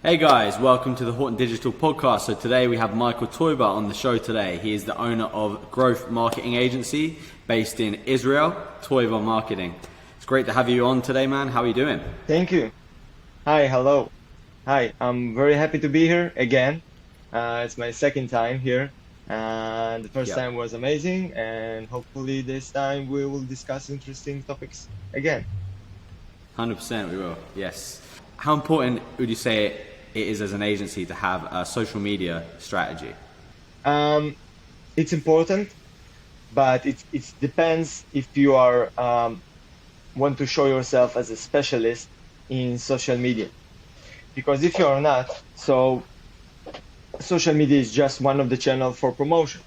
Hey guys, welcome to the Horton Digital Podcast. So today we have Michael Toyber on the show today. He is the owner of Growth Marketing Agency based in Israel, Toyber Marketing. It's great to have you on today, man. How are you doing? Thank you. Hi, hello. Hi, I'm very happy to be here again. It's my second time here. And the first Yeah, time was amazing, and hopefully this time we will discuss interesting topics again. 100% we will, yes. How important would you say it is as an agency to have a social media strategy? Um, it's important, but it depends if you are want to show yourself as a specialist in social media. Because if you are not, so social media is just one of the channels for promotion.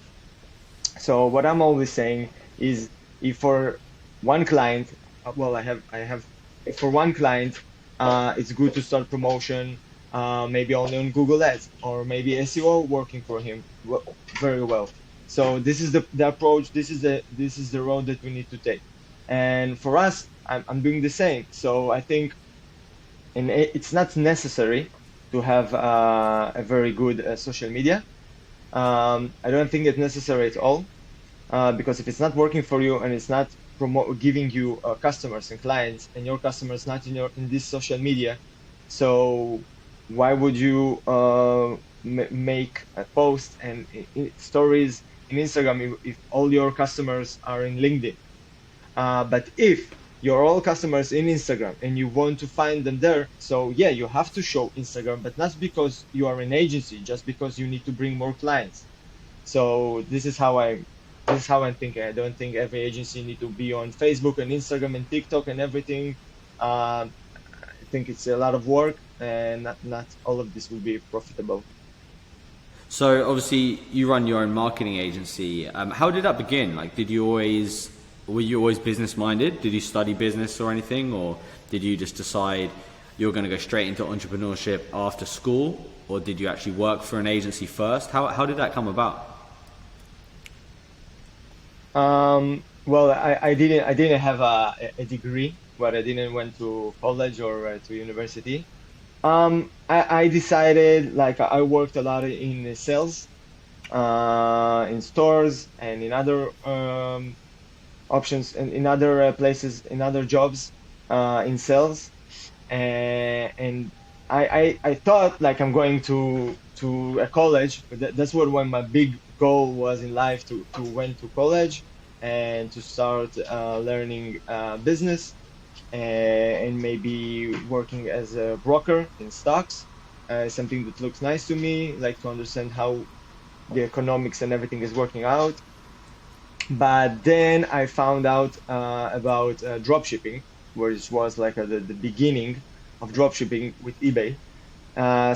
So what I'm always saying is, if for one client, I have, if for one client, it's good to start promotion, maybe only on Google Ads or maybe SEO working for him very well. So this is the approach. This is the road that we need to take. And for us, I'm doing the same. So I think, and it's not necessary to have a very good social media. I don't think it's necessary at all, because if it's not working for you and it's not giving you customers and clients, and your customers not in this social media, so why would you make a post and stories in Instagram if all your customers are in LinkedIn? But if you're all customers in Instagram and you want to find them there, so yeah, you have to show Instagram, but not because you are an agency, just because you need to bring more clients. So this is how I'm thinking. I don't think every agency need to be on Facebook and Instagram and TikTok and everything. I think it's a lot of work, and not all of this will be profitable. So obviously you run your own marketing agency. How did that begin? Like, were you always business minded? Did you study business or anything? Or did you just decide you're going to go straight into entrepreneurship after school? Or did you actually work for an agency first? How did that come about? Well, I didn't have a degree, but I didn't went to college or to university. I decided, like, I worked a lot in sales, in stores and in other options, in other places, in other jobs, in sales, and I thought, like, I'm going to a college. That's what my big goal was in life, to went to college and to start learning business, and maybe working as a broker in stocks, something that looks nice to me, like to understand how the economics and everything is working out. But then I found out about drop shipping, which was like the beginning of drop shipping with eBay.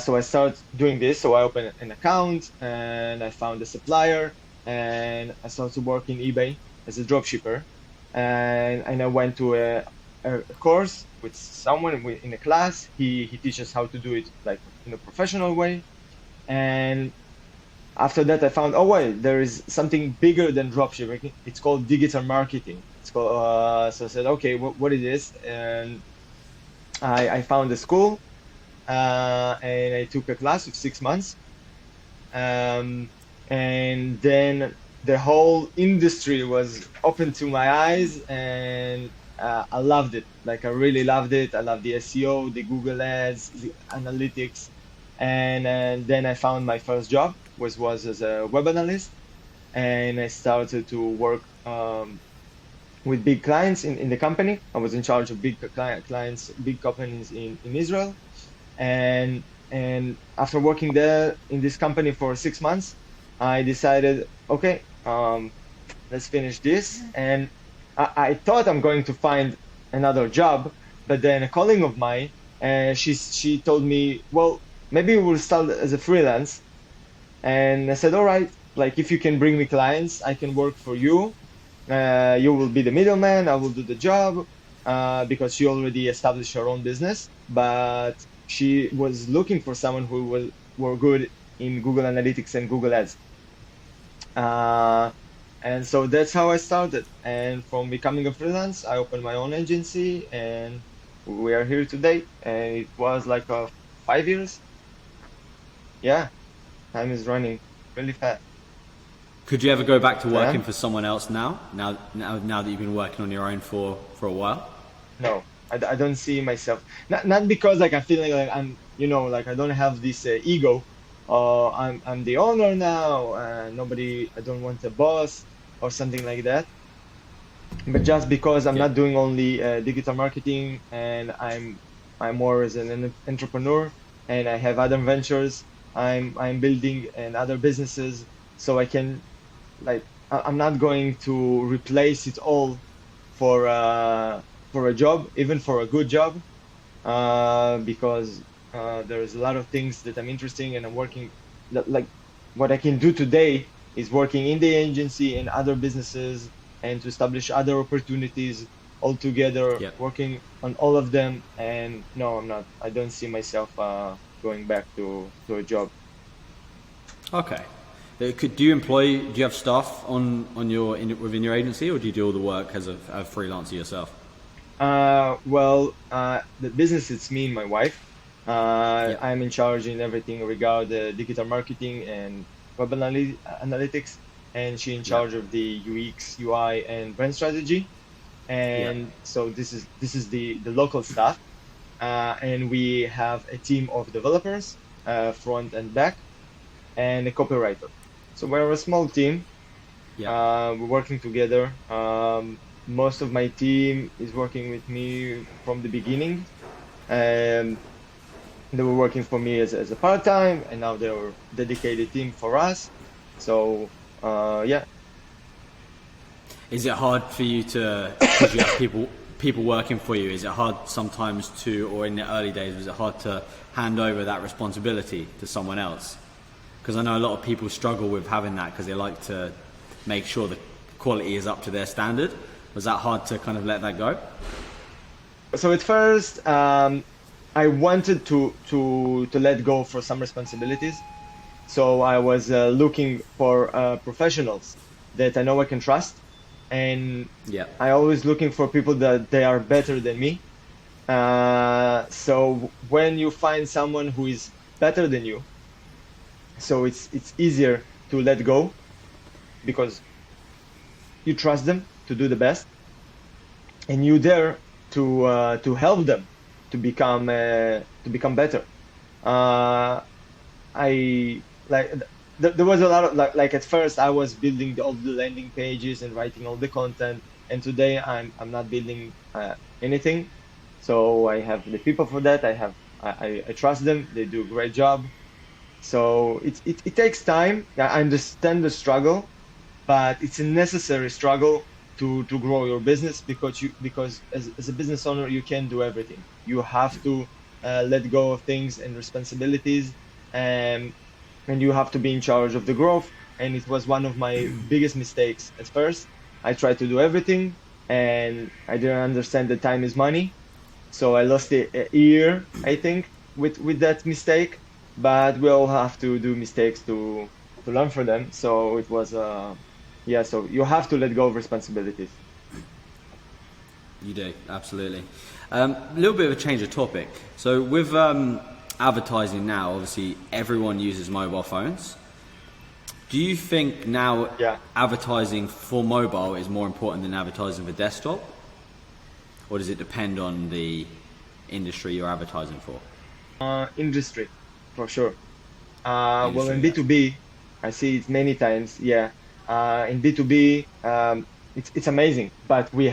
So I started doing this. So I opened an account and I found a supplier, and I started to work in eBay as a drop shipper. And I went to a course with someone in a class. He teaches how to do it, like, in a professional way. And after that, I found, oh wait, there is something bigger than dropshipping. It's called digital marketing. It's called. So I said, okay, what it is, and I found a school, and I took a class of 6 months, um, and then the whole industry was open to my eyes, and I loved it. Like, I really loved it. I love the SEO, the Google Ads, the analytics, and then I found my first job, which was as a web analyst, and I started to work with big clients in the company. I was in charge of big clients, big companies in Israel, and after working there in this company for 6 months, I decided, okay, let's finish this. And I thought I'm going to find another job, but then a colleague of mine, she told me, well, maybe we'll start as a freelance. And I said, all right, like, if you can bring me clients, I can work for you. You will be the middleman. I will do the job, because she already established her own business, but she was looking for someone who were good in Google Analytics and Google Ads. Uh, and so that's how I started. And from becoming a freelance, I opened my own agency, and we are here today. And it was like 5 years. Yeah, time is running really fast. Could you ever go back to Yeah. working for someone else now? Now that you've been working on your own for a while? No, I don't see myself. Not because like I feel like I'm, like I don't have this ego. I'm the owner now. Nobody, I don't want a boss or something like that. But just because I'm Yeah. not doing only digital marketing, and I'm more as an entrepreneur, and I have other ventures I'm building and other businesses, so I can, like, I'm not going to replace it all for for a job, even for a good job, because there's a lot of things that I'm interested in, and I'm working, like, what I can do today is working in the agency and other businesses, and to establish other opportunities all together, Yeah. working on all of them. And no, I'm not. I don't see myself going back to a job. Okay. Do you employ? Do you have staff within your agency, or do you do all the work as a freelancer yourself? Well, the business, it's me and my wife. Yeah. I'm in charge in everything regard digital marketing and analytics, and she in Yeah. charge of the UX, UI, and brand strategy. Yeah. And so this is the local staff, and we have a team of developers, front and back, and a copywriter. So we're a small team. Yeah. We're working together. Most of my team is working with me from the beginning. Um, they were working for me as a part-time, and now they're dedicated team for us. So, yeah. Is it hard for you to, because you have people working for you? Is it hard sometimes to, or in the early days, was it hard to hand over that responsibility to someone else? Because I know a lot of people struggle with having that because they like to make sure the quality is up to their standard. Was that hard to kind of let that go? So at first, I wanted to let go for some responsibilities. So I was looking for professionals that I know I can trust, and Yeah. I always looking for people that they are better than me. So when you find someone who is better than you, so it's easier to let go because you trust them to do the best, and you dare to help them to become better. Uh, I like there was a lot of like at first I was building all the landing pages and writing all the content, and today I'm not building anything. So I have the people for that. I trust them. They do a great job. So it takes time. I understand the struggle, but it's a necessary struggle to grow your business, because as a business owner you can't do everything. You have to let go of things and responsibilities, and and you have to be in charge of the growth. And it was one of my biggest mistakes at first. I tried to do everything, and I didn't understand that time is money. So I lost a year, I think, with that mistake. But we all have to do mistakes to learn from them. So it was yeah. So you have to let go of responsibilities. You do, absolutely. A little bit of a change of topic. So with advertising now, obviously everyone uses mobile phones. Do you think now Yeah. advertising for mobile is more important than advertising for desktop? Or does it depend on the industry you're advertising for? Industry, for sure. Well, in Industry, yeah. B2B, I see it many times. Yeah. In B2B, it's amazing, but we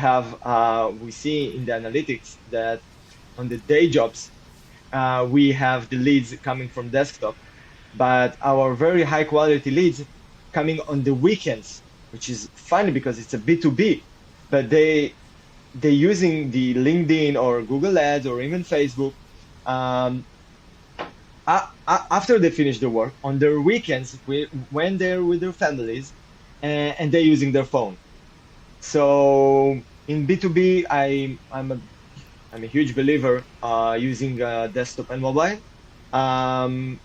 see in the analytics that on the day jobs, we have the leads coming from desktop, but our very high quality leads coming on the weekends, which is funny because it's a B2B, but they using the LinkedIn or Google Ads or even Facebook. Um, After they finish the work on their weekends, when they're with their families, and they're using their phone. So in B2B, I'm a huge believer using desktop and mobile. Um,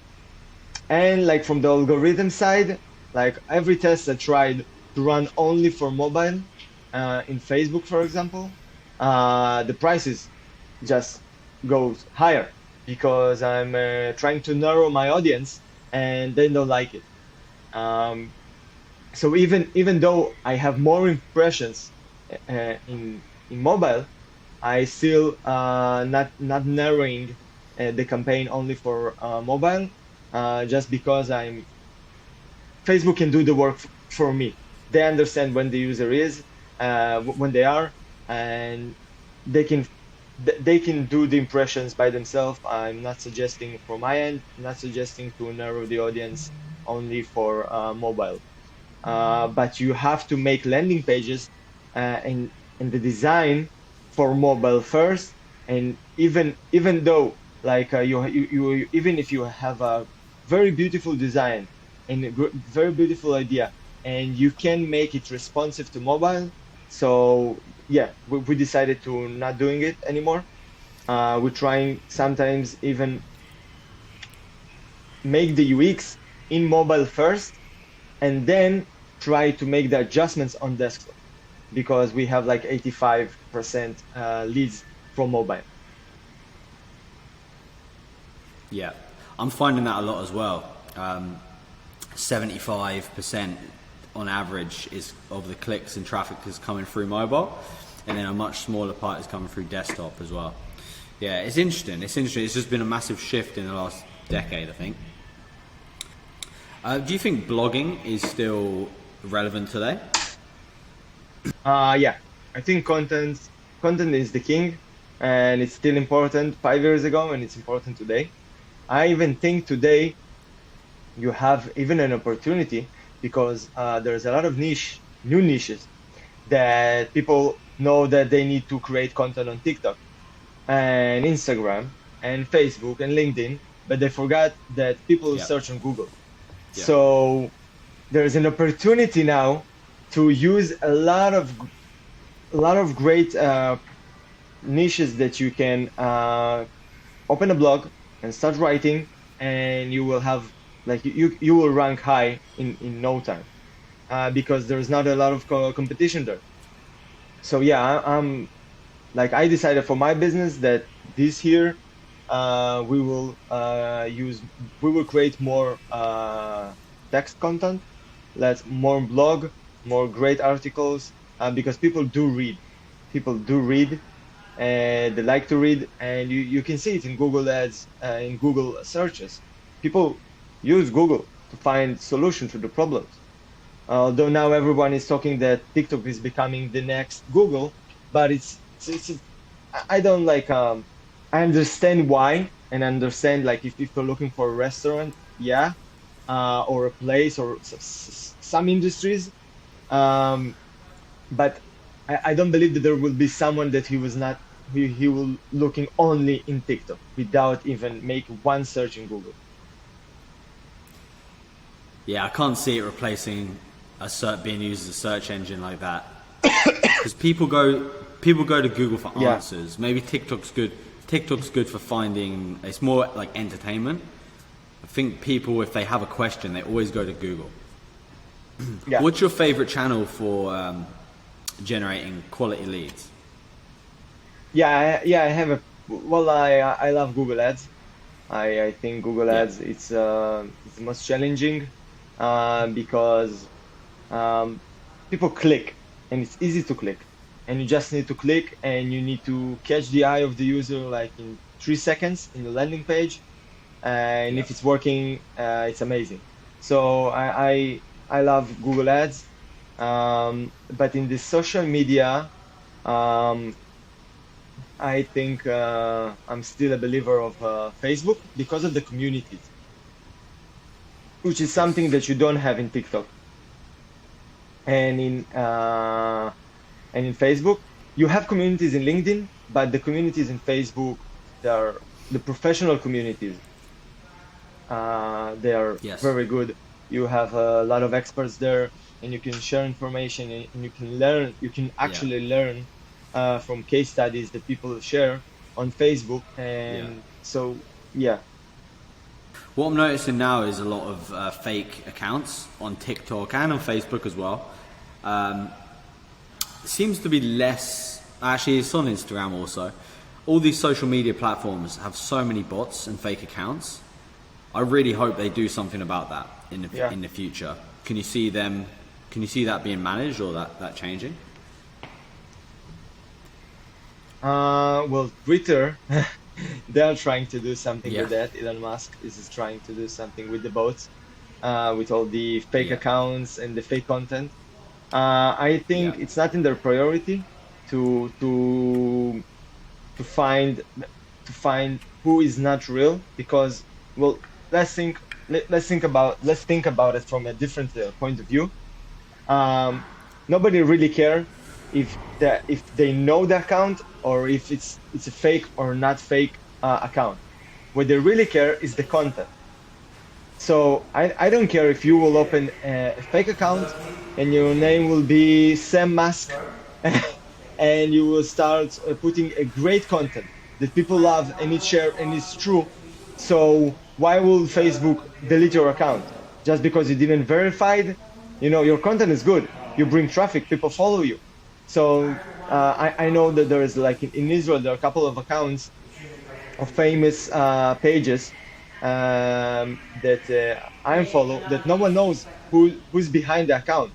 and like from the algorithm side, like every test I tried to run only for mobile, in Facebook, for example, the prices just goes higher because I'm trying to narrow my audience and they don't like it. Um, so even though I have more impressions in mobile, I still not narrowing the campaign only for mobile, just because I'm Facebook can do the work for me. They understand when the user is, when they are, and they can they can do the impressions by themselves. I'm not suggesting from my end, not suggesting to narrow the audience only for mobile. But you have to make landing pages and the design for mobile first. And even though like you even if you have a very beautiful design and a very beautiful idea, and you can make it responsive to mobile, so yeah, we decided to not doing it anymore. We're trying sometimes even make the UX in mobile first, and then try to make the adjustments on desktop, because we have like 85% leads from mobile. Yeah, I'm finding that a lot as well. 75% on average is of the clicks and traffic is coming through mobile, and then a much smaller part is coming through desktop as well. Yeah, it's interesting. It's interesting. It's just been a massive shift in the last decade, I think. Do you think blogging is still relevant today? Yeah, I think content is the king, and it's still important 5 years ago, and it's important today. I even think today you have even an opportunity, because there's a lot of new niches that people know that they need to create content on TikTok and Instagram and Facebook and LinkedIn, but they forgot that people Yeah, search on Google. yeah, So there's an opportunity now to use a lot of great niches that you can open a blog and start writing, and you will have like you will rank high in no time, because there's not a lot of competition there. So yeah, I'm like, I decided for my business that this year we will we will create more text content, let's more blog, more great articles, because people do read, and they like to read, and you can see it in Google ads, in Google searches. People use Google to find solution to the problems. Although now everyone is talking that TikTok is becoming the next Google, but I don't like I understand why, and understand like if people are looking for a restaurant, yeah, or a place, or some industries, um, but I don't believe that there will be someone that he was not he will looking only in TikTok without even make one search in Google. yeah. I can't see it replacing being used as a search engine like that, because people go to Google for Yeah, answers. Maybe TikTok's good. TikTok's good for finding. It's more like entertainment. I think people, if they have a question, they always go to Google. yeah. What's your favorite channel for generating quality leads? Yeah, I have a well, I love Google Ads. I think Google Yeah, Ads it's the most challenging, because um, people click, and it's easy to click, and you just need to click, and you need to catch the eye of the user like in 3 seconds in the landing page, and yeah, if it's working, it's amazing. So I love Google Ads, but in the social media. Um, I think I'm still a believer of Facebook because of the communities, which is something yes, that you don't have in TikTok and in Facebook. You have communities in LinkedIn, but the communities in Facebook, they are the professional communities. They are yes, very good. You have a lot of experts there, and you can share information, and you can learn. You can yeah, actually learn from case studies that people share on Facebook. yeah. And so, yeah, What I'm noticing now is a lot of fake accounts on TikTok and on Facebook as well. Um, it seems to be less. Actually, it's on Instagram also. All these social media platforms have so many bots and fake accounts. I really hope they do something about that Yeah. in the future. Can you see them? Can you see that being managed or that changing? Well, Twitter, they are trying to do something Yeah, with that. Elon Musk is trying to do something with the bots, with all the fake yeah, accounts and the fake content. I yeah, think it's not in their priority to to to find who is not real, because, well, let's think about it from a different point of view. um, Nobody really care if they know the account, or if it's a fake or not fake account. What they really care is the content. So I don't care if you will open a fake account and your name will be Sam Musk, and you will start putting a great content that people love and it share and it's true. So why will Facebook delete your account just because you didn't verify it? Your content is good. You bring traffic, people follow you. So I know that there is, like, in Israel, there are a couple of accounts of famous pages that I follow, that no one knows who's behind the account.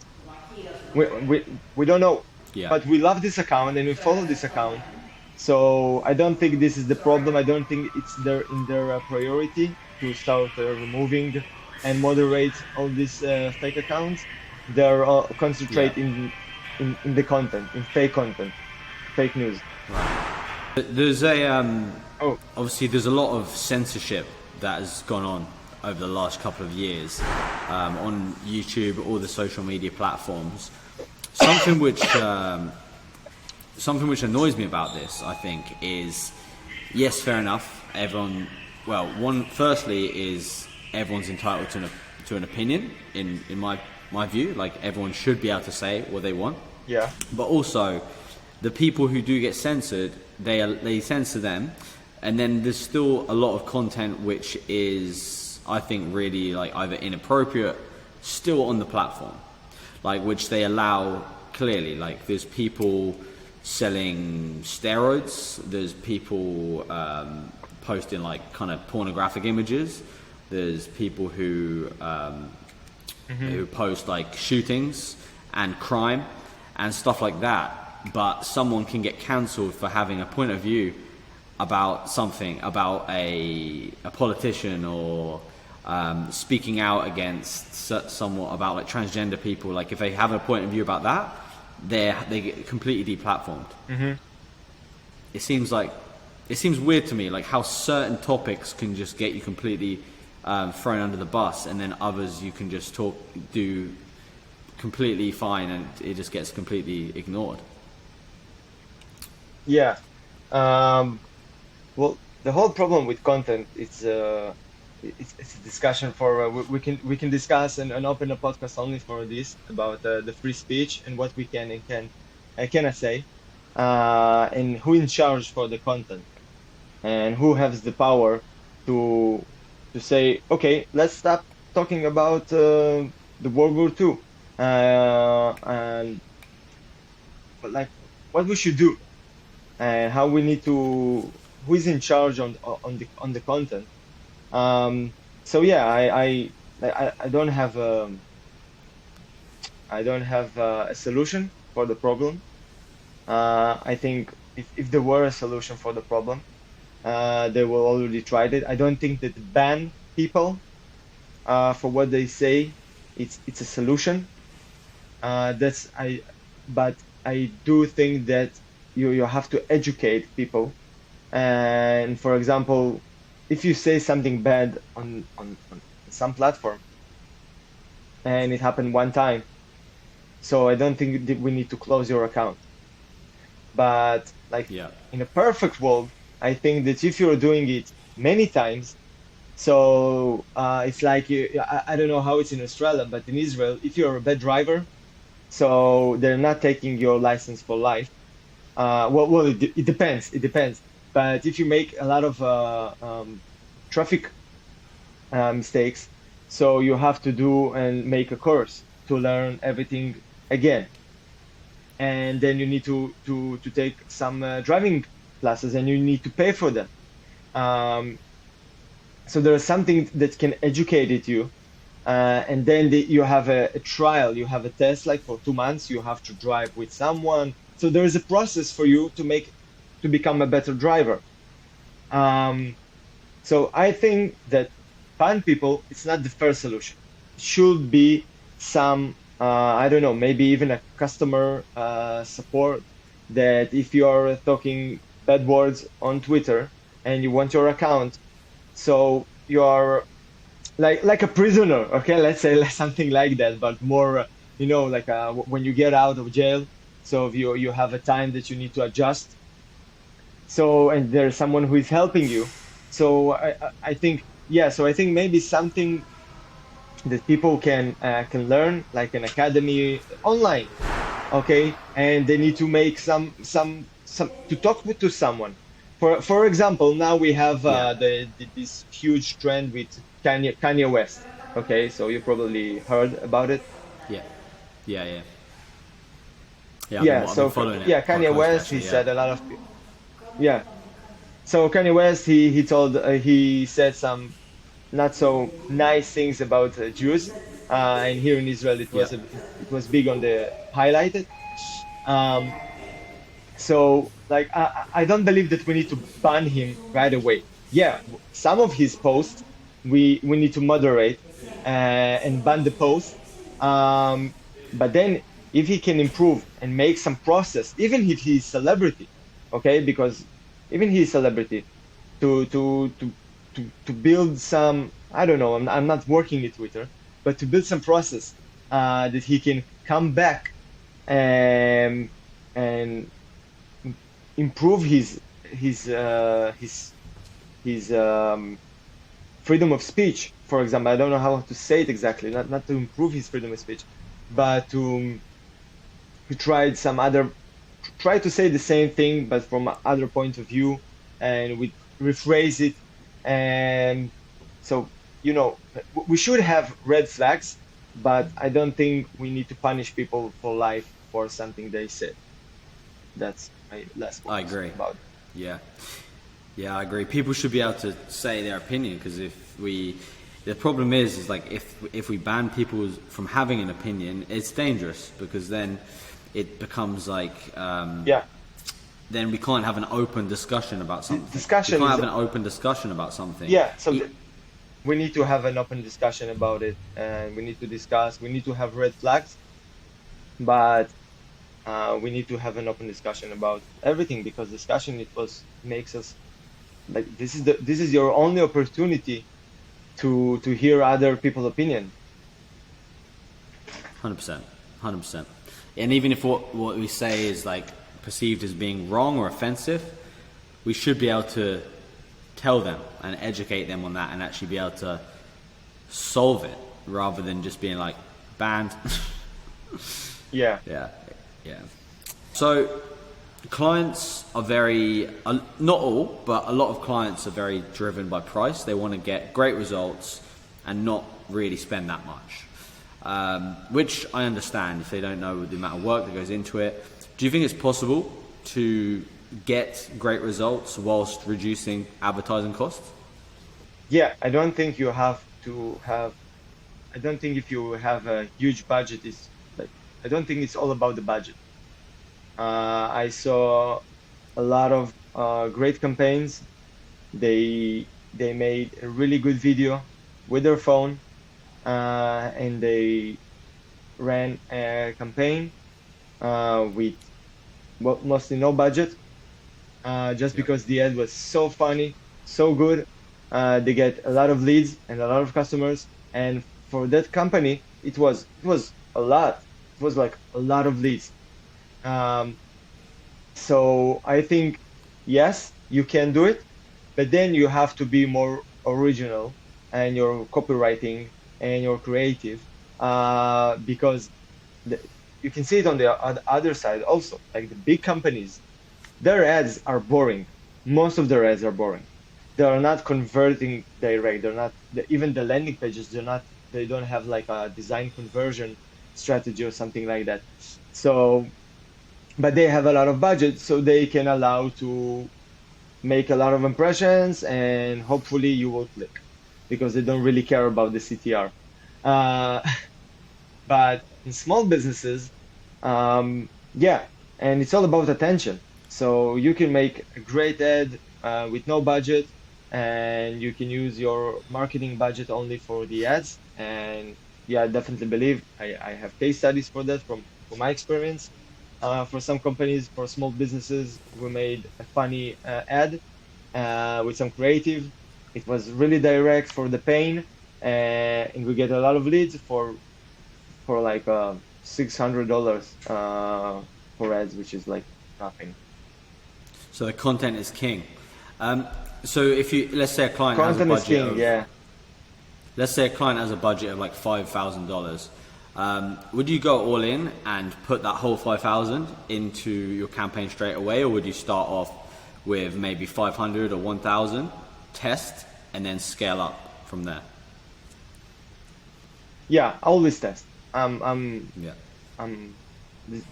We don't know, yeah, but we love this account and we follow this account. So I don't think this is the problem. I don't think it's in their priority to start removing and moderate all these fake accounts. They're yeah. concentrate in the content, in fake content, fake news. There's a Oh, obviously there's a lot of censorship that has gone on over the last couple of years on YouTube, all the social media platforms. Something which something which annoys me about this, I think, is yes, fair enough. Everyone, well, firstly is everyone's entitled to an opinion in my view. Like, everyone should be able to say what they want, yeah, but also the people who do get censored, they censor them, and then there's still a lot of content which is, I think, really, like, either inappropriate still on the platform, like, which they allow clearly. Like, there's people selling steroids, there's people posting, like, kind of pornographic images, there's people who post, like, shootings and crime and stuff like that. But someone can get cancelled for having a point of view about something, about a politician, or speaking out against somewhat about, like, transgender people. Like, if they have a point of view about that, they get completely deplatformed. It seems weird to me, like, how certain topics can just get you completely thrown under the bus, and then others you can just do completely fine, and it just gets completely ignored. yeah. Well, the whole problem with content, it's a discussion for we can discuss and open a podcast only for this, about the free speech and what we can and cannot say, and who in charge for the content, and who has the power to say, okay, let's stop talking about the World War II, and but, like, what we should do, and how we need to, who is in charge on the content. So yeah, I don't have a solution for the problem. I think if there were a solution for the problem, they will already tried it. I don't think that ban people for what they say, it's a solution. That's I But I do think that you have to educate people. And for example, if you say something bad on some platform, and it happened one time, so I don't think that we need to close your account. But, like, Yeah, in a perfect world, I think that if you're doing it many times, so it's like I don't know how it's in Australia, but in Israel, if you're a bad driver, so they're not taking your license for life. Well, it depends. It depends. But if you make a lot of traffic mistakes, so you have to do and make a course to learn everything again, and then you need to take some driving classes, and you need to pay for them. Um, So there's something that can educate you, and then you have a trial, you have a test, like for 2 months, you have to drive with someone. So there is a process for you to become a better driver. Um, so I think that ban people, it's not the first solution. It should be some, I don't know, maybe even a customer support, that if you are talking bad words on Twitter and you want your account, so you are like a prisoner, okay? Let's say something like that, but more, like when you get out of jail, so if you have a time that you need to adjust, so and there's someone who is helping you. So I think, yeah, so I think maybe something that people can learn, like an academy online, okay? And they need to make some to talk to someone. For example, now we have Yeah, this huge trend with Kanye West. Okay, so you probably heard about it. yeah, yeah, yeah, yeah. Yeah, I've been so following it yeah, quite Kanye closely, West, he actually. Yeah, said a lot of yeah. So Kanye West, he said some not so nice things about Jews, and here in Israel yeah, it was big on the highlighted. Um, So, like, I don't believe that we need to ban him right away. Yeah, some of his posts we need to moderate and ban the post. But then, if he can improve and make some process, even if he's celebrity, okay, because even he's celebrity, to build some, I don't know, I'm not working at Twitter, but to build some process that he can come back and and improve his freedom of speech. For example, I don't know how to say it exactly. Not to improve his freedom of speech, but to try to say the same thing, but from other point of view, and we rephrase it. And so, we should have red flags, but I don't think we need to punish people for life for something they said. That's my last I words agree. about it. Yeah, yeah, I agree. People should be able to say their opinion because the problem is like if we ban people from having an opinion, it's dangerous because then it becomes like Yeah, then we can't have an open discussion about something. We discussion can't is, have an open discussion about something. yeah. So E- we need to have an open discussion about it, and we need to discuss. We need to have red flags, but we need to have an open discussion about everything, because discussion it was makes us like, this is your only opportunity to hear other people's opinion. 100%, 100%. And even if what we say is like perceived as being wrong or offensive, we should be able to tell them and educate them on that and actually be able to solve it rather than just being like banned. Yeah, Yeah, yeah. So clients are very, not all, but a lot of clients are very driven by price. They want to get great results and not really spend that much, which I understand if they don't know the amount of work that goes into it. Do you think it's possible to get great results whilst reducing advertising costs? yeah. I don't think you have to have. I don't think if you have a huge budget, is like, I don't think it's all about the budget. I saw a lot of great campaigns. They made a really good video with their phone, and they ran a campaign with mostly no budget, just Yep. because the ad was so funny, so good. They get a lot of leads and a lot of customers, and for that company, it was a lot. It was like a lot of leads. Um, so I think, yes, you can do it, but then you have to be more original and your copywriting and your creative, because the, you can see it on the other side also. Like the big companies, their ads are boring. Most of their ads are boring. They are not converting direct. They're not even the landing pages. They're not. They don't have like a design conversion strategy or something like that. So, but they have a lot of budget, so they can allow to make a lot of impressions, and hopefully you will click. because they don't really care about the CTR. Uh, but in small businesses, yeah, and it's all about attention. So you can make a great ad with no budget, and you can use your marketing budget only for the ads. And yeah, I definitely believe I have case studies for that from my experience. For some companies, for small businesses, we made a funny ad with some creative. It was really direct for the pain, and we get a lot of leads for like $600 for ads, which is like nothing. So the content is king. Um, so if you, let's say a client has a Content is budget king, of, yeah. let's say a client has a budget of like $5,000. Would you go all in and put that whole 5,000 into your campaign straight away, or would you start off with maybe 500 or 1,000, test, and then scale up from there? Yeah, I always test. I'm Yeah.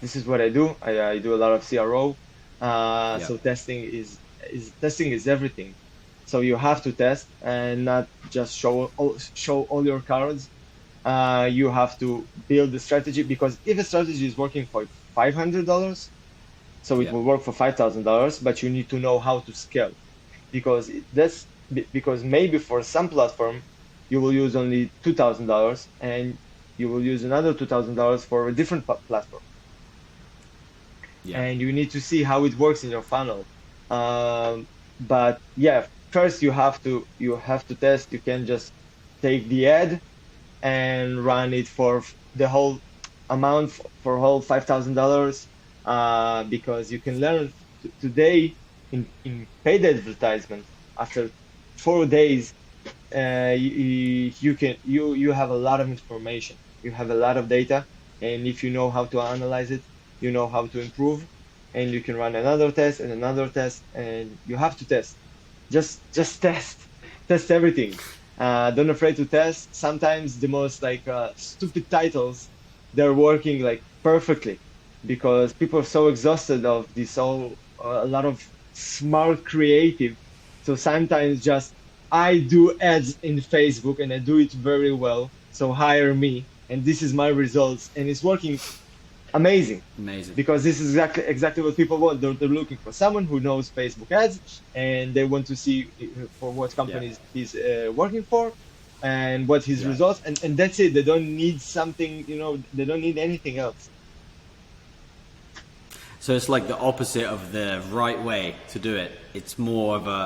this is what I do. I do a lot of CRO. Yeah. So testing is everything. So you have to test and not just show all your cards. You have to build the strategy, because if a strategy is working for $500, so it Yeah. will work for $5,000, but you need to know how to scale, because because maybe for some platform you will use only $2,000, and you will use another $2,000 for a different platform, Yeah. and you need to see how it works in your funnel. But yeah, first you have to test. You can just take the ad and run it for the whole amount, for whole $5,000, because you can learn today in paid advertisement. After 4 days, you have a lot of information, you have a lot of data, and if you know how to analyze it, you know how to improve, and you can run another test and another test, and you have to test. Just test everything. Don't afraid to test. Sometimes the most like stupid titles, they're working like perfectly, because people are so exhausted of this all a lot of smart creative. So sometimes just I do ads in Facebook and I do it very well. So hire me, and this is my results, and it's working amazing, Amazing. because this is exactly what people want. They're looking for someone who knows Facebook ads, and they want to see for what Yeah. companies he's working for, and what his Yeah. results, and that's it. They don't need something, they don't need anything else. So it's like the opposite of the right way to do it. It's more of a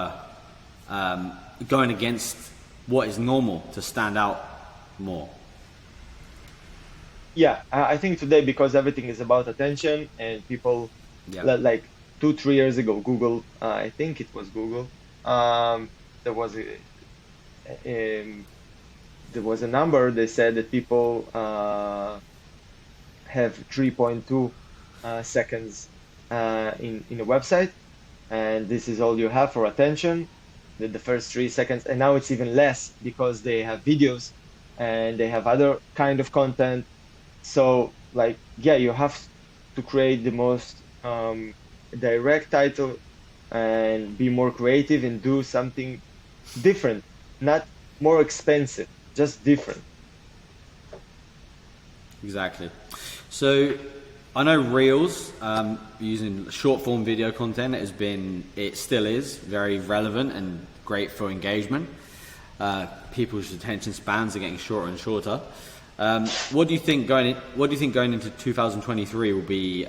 going against what is normal to stand out more. Yeah, I think today, because everything is about attention, and people Yeah. like 2 3 years ago, Google, I think it was Google, there was um, a number. They said that people have 3.2 seconds in a website, and this is all you have for attention, the first 3 seconds. And now it's even less, because they have videos and they have other kind of content. So like, yeah, you have to create the most direct title, and be more creative, and do something different, not more expensive, just different. Exactly. So I know Reels, using short form video content it still is very relevant and great for engagement. People's attention spans are getting shorter and shorter. What do you think going into 2023 will be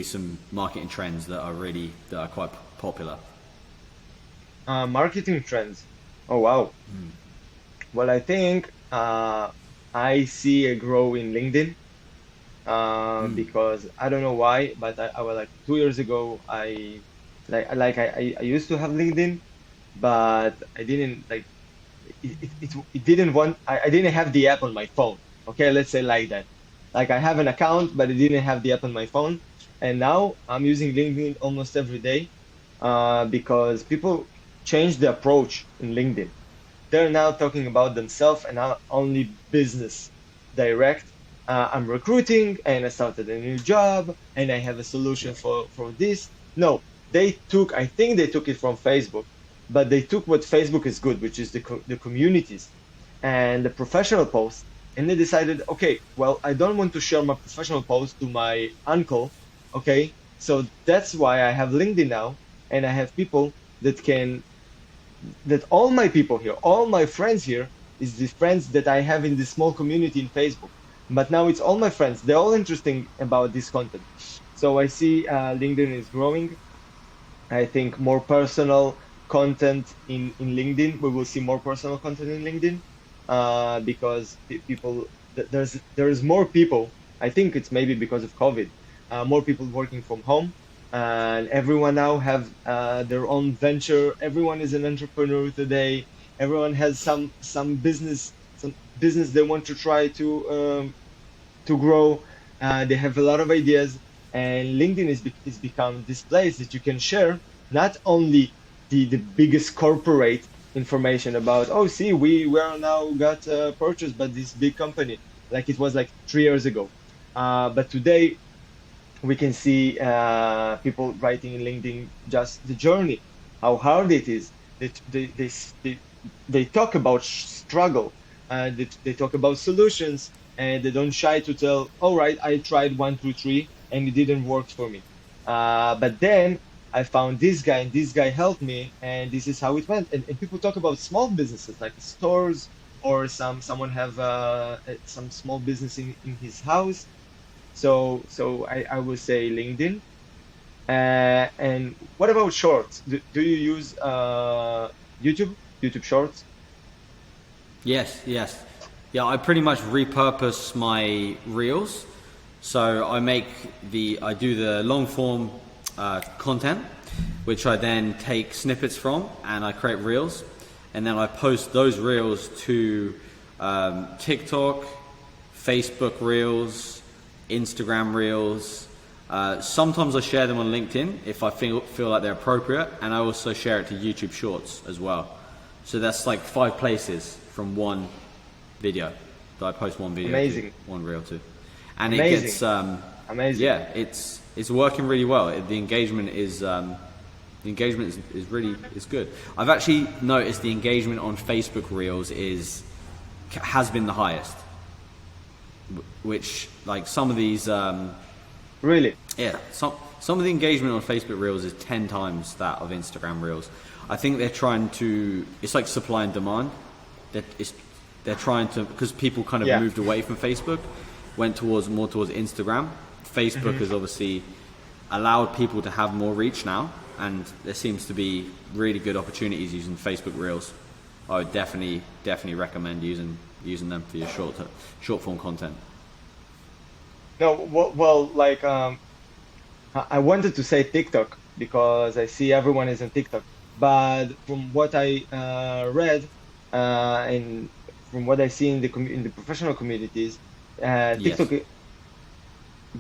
some marketing trends that are quite popular? Marketing trends. Oh wow. Well, I think I see a grow in LinkedIn, because I don't know why, but I was like 2 years ago. I used to have LinkedIn, but I didn't like it didn't want. I didn't have the app on my phone. Okay, let's say like that. Like I have an account, but I didn't have the app on my phone, and now I'm using LinkedIn almost every day, because people change the approach in LinkedIn. They're now talking about themselves and not only business direct. I'm recruiting and I started a new job and I have a solution Yeah. for this. No, I think they took it from Facebook, but they took what Facebook is good, which is the communities and the professional posts, and they decided, okay, well, I don't want to share my professional post to my uncle, okay? So that's why I have LinkedIn now, and I have people that can, that all my people here, all my friends here, is the friends that I have in this small community in Facebook. But now it's all my friends. They're all interesting about this content. So I see LinkedIn is growing. I think more personal content in LinkedIn. We will see more personal content in LinkedIn because people there's more people. I think it's maybe because of COVID, more people working from home, and everyone now have their own venture. Everyone is an entrepreneur today. Everyone has some business they want to try to grow. They have a lot of ideas, and LinkedIn is become this place that you can share not only the biggest corporate information about, oh, see, we are now got purchased by this big company, like it was like 3 years ago. But today we can see people writing in LinkedIn just the journey, how hard it is. They, they talk about struggle, they talk about solutions, and they don't shy to tell, all right, I tried one, two, three, and it didn't work for me. But then I found this guy, and this guy helped me, and this is how it went. And people talk about small businesses like stores, or someone have some small business in his house. So I would say LinkedIn. And what about shorts? Do you use YouTube? YouTube Shorts? Yes, yes. Yeah, I pretty much repurpose my reels. So I do the long form content, which I then take snippets from, and I create reels, and then I post those reels to TikTok, Facebook Reels, Instagram Reels. Sometimes I share them on LinkedIn if I feel like they're appropriate, and I also share it to YouTube Shorts as well. So that's like 5 places from one video that I post one video Amazing. to, one reel to, and Amazing. it gets Amazing. yeah, it's working really well. The engagement is is really is good. I've actually noticed the engagement on Facebook Reels has been the highest, which like some of these Really? yeah, some of the engagement on Facebook Reels is 10 times that of Instagram Reels. I think they're trying to, it's like supply and demand. They're trying to, because people kind of Yeah. moved away from Facebook, went more towards Instagram. Facebook has obviously allowed people to have more reach now, and there seems to be really good opportunities using Facebook Reels. I would definitely recommend using them for your short form content. No, well, like I wanted to say TikTok because I see everyone is on TikTok, but from what I read and from what I see in in the professional communities, Yes. TikTok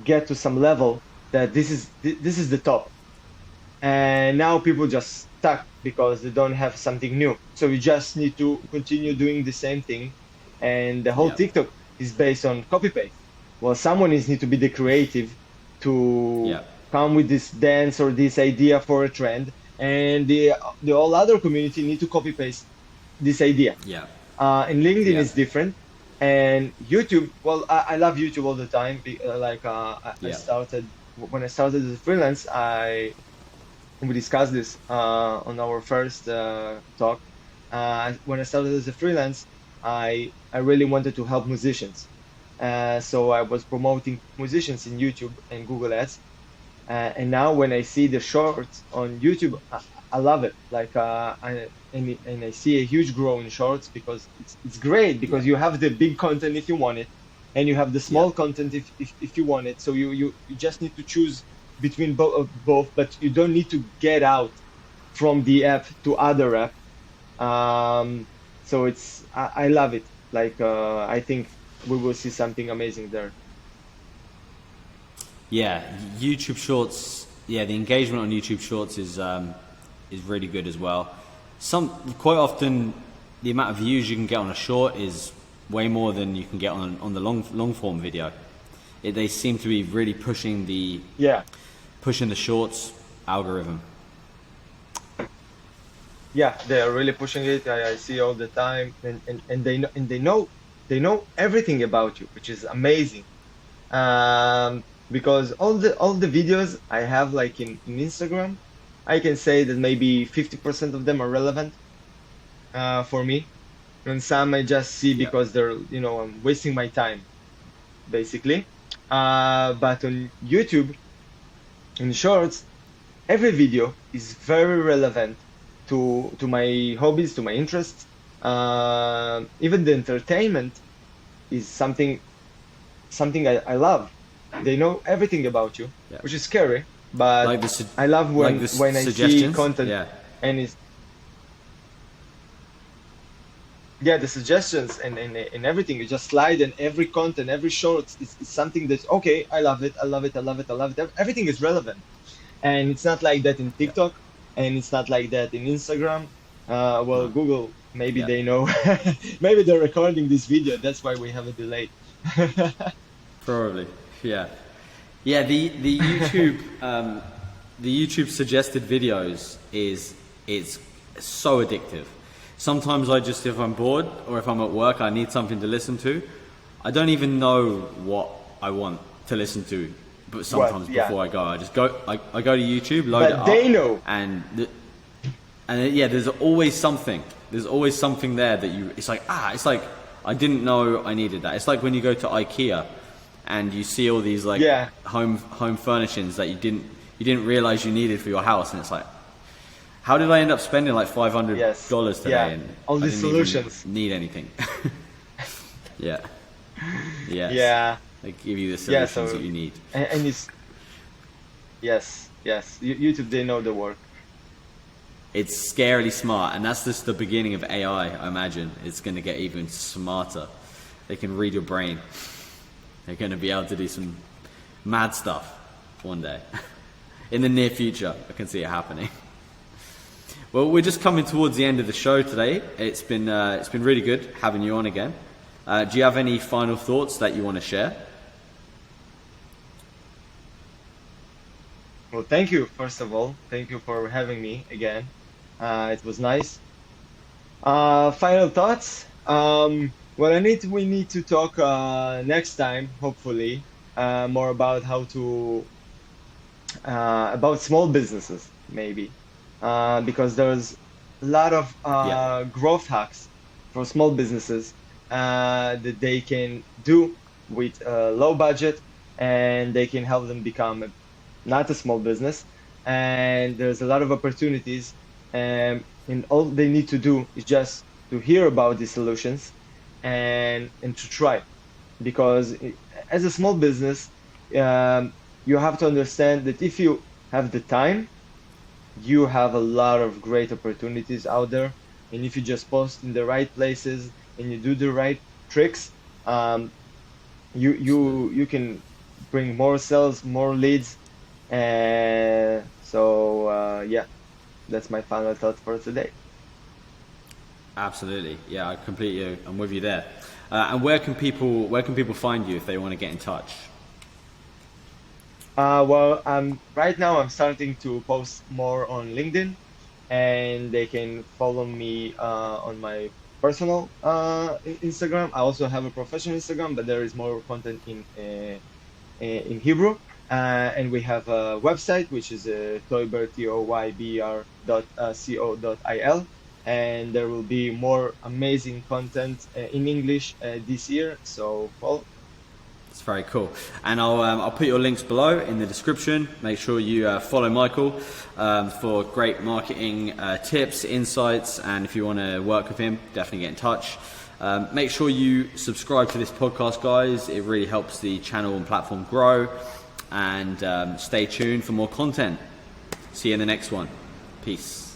get to some level that this is the top, and now people just stuck because they don't have something new. So you just need to continue doing the same thing, and the whole Yeah. TikTok is based on copy paste. Well, someone is need to be the creative to Yeah. come with this dance or this idea for a trend, and the all other community need to copy paste this idea. Yeah. And LinkedIn Yeah. is different, and YouTube. Well, I love YouTube all the time. I Yeah. started when I started as a freelance. We discussed this on our first talk. When I started as a freelance, I really wanted to help musicians. So I was promoting musicians in YouTube and Google Ads. And now when I see the shorts on YouTube, I love it. Like and I see a huge growth in shorts because it's great Yeah. because you have the big content if you want it, and you have the Yeah. small content if you want it. So you just need to choose between both, but you don't need to get out from the app to other app. So I love it. Like I think we will see something amazing there. Yeah, YouTube Shorts. Yeah, the engagement on YouTube Shorts is really good as well. Quite often, the amount of views you can get on a short is way more than you can get on the long form video. They seem to be really Yeah. pushing the shorts algorithm. yeah, they are really pushing it. I see all the time, and they know everything about you, which is amazing. Because all the videos I have like in Instagram, I can say that maybe 50% of them are relevant for me, and some I just see Yeah. because they're, I'm wasting my time basically. But on YouTube, in Shorts, every video is very relevant to my hobbies, to my interests. Even the entertainment is something I love. They know everything about you, Yeah. which is scary, but Like I love when I see suggestions. content Yeah. and it's, yeah, the suggestions and everything. You just slide, and every content, every short is something that's okay. I love it. I love it. I love it. I love it. Everything is relevant, and it's not like that in Yeah. TikTok, and it's not like that in Instagram. Well, No. Google, maybe Yeah. they know. Maybe they're recording this video. That's why we have a delay. Probably. Yeah. Yeah. The YouTube suggested videos is so addictive. Sometimes I just, if I'm bored or if I'm at work, I need something to listen to. I don't even know what I want to listen to, but What? sometimes Yeah, before I go, I go to YouTube, load it but they up, know. and yeah, there's always something. There's always something there that it's like, it's like, I didn't know I needed that. It's like when you go to IKEA and you see all these like Yeah. home furnishings that you didn't realize you needed for your house, and it's like, how did I end up spending like Yes. $500 Yeah. today and All I these didn't even solutions. need anything? Yeah. Yes. Yeah. They give you the Yeah. solutions that So, you need. and it's, yes, yes. YouTube, they know the work. It's scarily smart, and that's just the beginning of AI. I imagine it's going to get even smarter. They can read your brain. They're going to be able to do some mad stuff one day. In the near future, I can see it happening. Well, we're just coming towards the end of the show today. It's been really good having you on again. Do you have any final thoughts that you want to share? Well, thank you, first of all. Thank you for having me again. It was nice. Final thoughts. Well, we need to talk next time, hopefully, more about how to about small businesses, maybe, because there's a lot of Yeah. growth hacks for small businesses that they can do with low budget, and they can help them become not a small business. And there's a lot of opportunities, and all they need to do is just to hear about these solutions and to try, because as a small business, you have to understand that if you have the time, you have a lot of great opportunities out there. And if you just post in the right places and you do the right tricks, um, you can bring more sales, more leads. And so, yeah, that's my final thought for today. Absolutely. Yeah, I'm with you there. And where can people find you if they want to get in touch? Well, right now I'm starting to post more on LinkedIn, and they can follow me on my personal Instagram. I also have a professional Instagram, but there is more content in Hebrew. And we have a website, which is Toyber, Toyber .co.il, and there will be more amazing content in English this year. So, well, It's very cool. And I'll put your links below in the description. Make sure you follow Michael for great marketing tips, insights, and if you want to work with him, definitely get in touch. Make sure you subscribe to this podcast, guys. It really helps the channel and platform grow. And stay tuned for more content. See you in the next one. Peace.